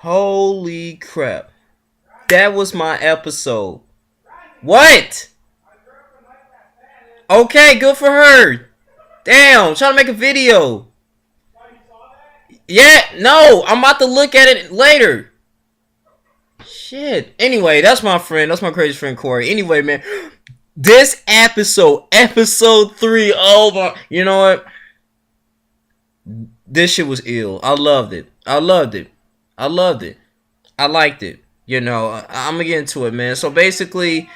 Holy crap. That was my episode. What? Okay, good for her. Damn, trying to make a video. Yeah, no, I'm about to look at it later. Shit. Anyway, that's my friend. That's my crazy friend Corey. Anyway, man, this episode 3. Oh my, you know what? This shit was ill. I loved it. I loved it. I loved it. I liked it. I'm gonna get into it, man. So basically,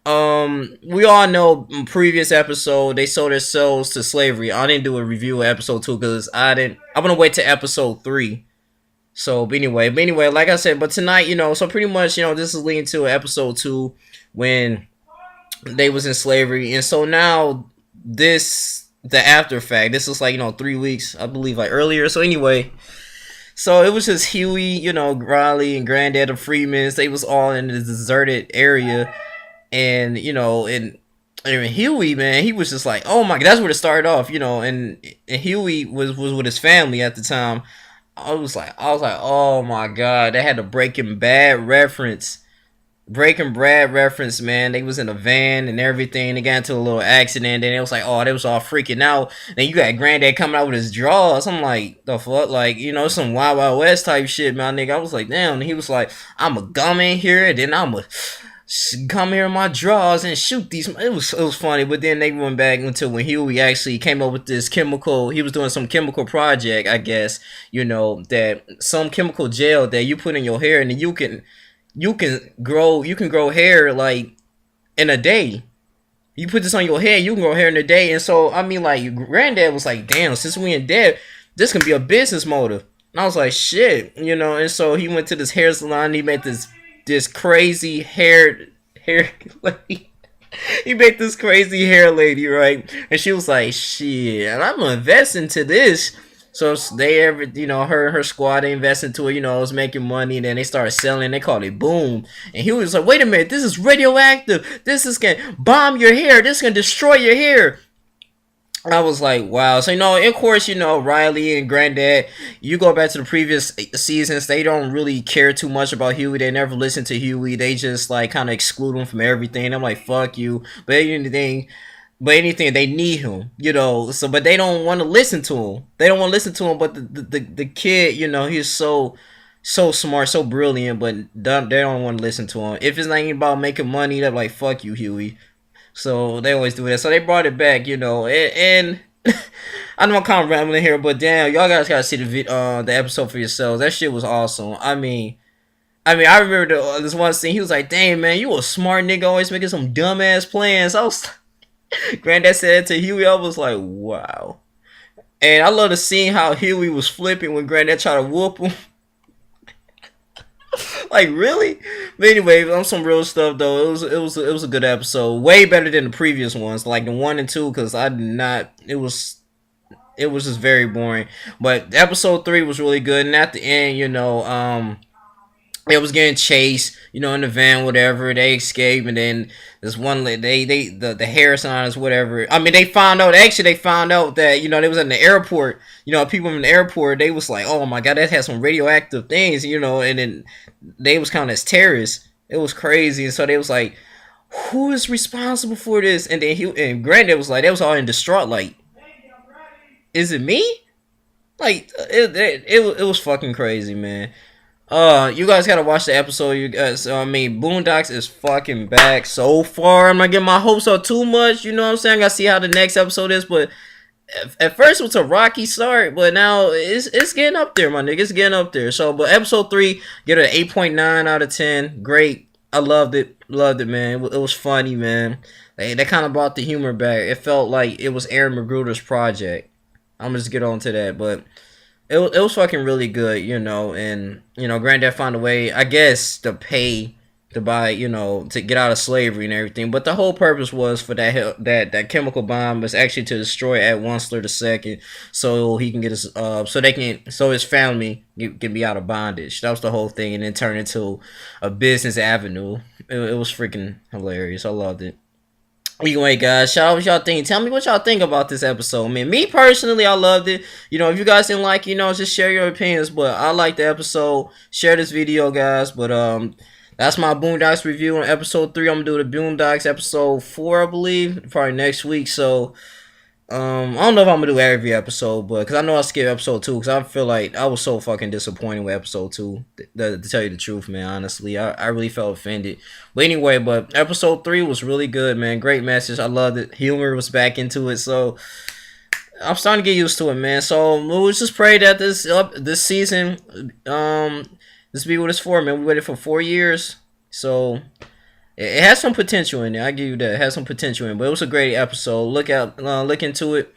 we all know in previous episode they sold their souls to slavery. I didn't do a review of episode 2 because I didn't. I'm gonna wait to episode 3. So, but anyway, like I said, but tonight, so pretty much, this is leading to episode 2 when they was in slavery, and so now the after fact. This is like 3 weeks, I believe, like earlier. So anyway, so it was just Huey, Riley and Granddad and Freemans. They was all in the deserted area, and and Huey, man, he was just like, oh my god, that's where it started off, and Huey was with his family at the time. I was like, oh my god, they had a Breaking Bad reference, man. They was in a van and everything. They got into a little accident. And it was like, oh, they was all freaking out. Then you got Granddad coming out with his drawers. I'm like, the fuck? Like, some Wild Wild West type shit, man, nigga. I was like, damn. And he was like, I'm going to come in here. And then I'm going to come here in my drawers and shoot these. It was funny. But then they went back until when Huey actually came up with this chemical. He was doing some chemical project, I guess. That some chemical gel that you put in your hair and then you can grow hair like in a day. You put this on your head, you can grow hair in a day. And so I mean, like, Granddad was like, damn, since we in debt, this can be a business motive. And I was like, shit, and so he went to this hair salon. He made this crazy hair lady. He made this crazy hair lady, right? And she was like, shit, and I'm gonna invest into this. So her squad, they invest into it, it was making money, and then they started selling. They called it Boom. And he was like, wait a minute, this is radioactive. This is gonna bomb your hair. This is gonna destroy your hair. I was like, wow. So, of course, Riley and Granddad, you go back to the previous seasons, they don't really care too much about Huey. They never listen to Huey. They just, like, kind of exclude him from everything. I'm like, fuck you. But anything, they need him, So, but they don't want to listen to him. They don't want to listen to him. But the kid, he's so smart, so brilliant. But they don't want to listen to him. If it's not even about making money, they're like, fuck you, Huey. So they always do that. So they brought it back, and I know I'm kind of rambling here, but damn, y'all guys gotta see the episode for yourselves. That shit was awesome. I remember this one scene. He was like, "Damn, man, you a smart nigga, always making some dumbass plans." I was, Granddad said it to Huey. I was like, "Wow." And I love the scene how Huey was flipping when Granddad tried to whoop him. Like, really? But anyway, on some real stuff though, it was a good episode. Way better than the previous ones, like the 1 and 2, because I did not. It was just very boring. But episode 3 was really good, and at the end, it was getting chased, in the van, whatever. They escaped, and then this one, the Harrisons, whatever. I mean, they found out that, they was in the airport. People in the airport, they was like, oh my god, that has some radioactive things, and then they was counted as terrorists. It was crazy, and so they was like, who is responsible for this? And then and Granddad was like, they was all in distraught, like, is it me? Like, it was fucking crazy, man. You guys gotta watch the episode. You guys, Boondocks is fucking back so far. I'm not getting my hopes up too much. You know what I'm saying? I gotta see how the next episode is, but at first it was a rocky start, but now it's getting up there, my nigga. It's getting up there. So, but episode 3, get an 8.9 out of 10. Great. I loved it, man. It was funny, man. They kind of brought the humor back. It felt like it was Aaron McGruder's project. I'm gonna just get on to that, but it was fucking really good, and Granddad found a way, I guess, to pay to buy, to get out of slavery and everything. But the whole purpose was for that chemical bomb was actually to destroy Ed Wensler II, so he can get his so his family can be out of bondage. That was the whole thing, and then turn into a business avenue. It was freaking hilarious. I loved it. Anyway, guys, shout out what y'all think. Tell me what y'all think about this episode, man. Me personally, I loved it. If you guys didn't like, just share your opinions. But I like the episode. Share this video, guys. But that's my Boondocks review on episode 3. I'm gonna do the Boondocks episode 4, I believe, probably next week. So I don't know if I'm gonna do every episode, but because I know I skipped episode 2, because I feel like I was so fucking disappointed with episode 2. To tell you the truth, man, honestly, I really felt offended. But anyway, but episode 3 was really good, man. Great message. I loved it. Humor was back into it, so I'm starting to get used to it, man. So we'll just pray that this season, this be what it's for, man. We waited for 4 years, so it has some potential in there. I give you that. It has some potential in it. But it was a great episode. Look into it.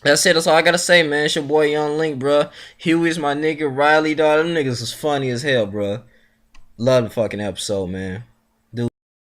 That's it. That's all I gotta say, man. It's your boy Young Link, bro. Huey's my nigga. Riley, dog. Them niggas was funny as hell, bro. Love the fucking episode, man.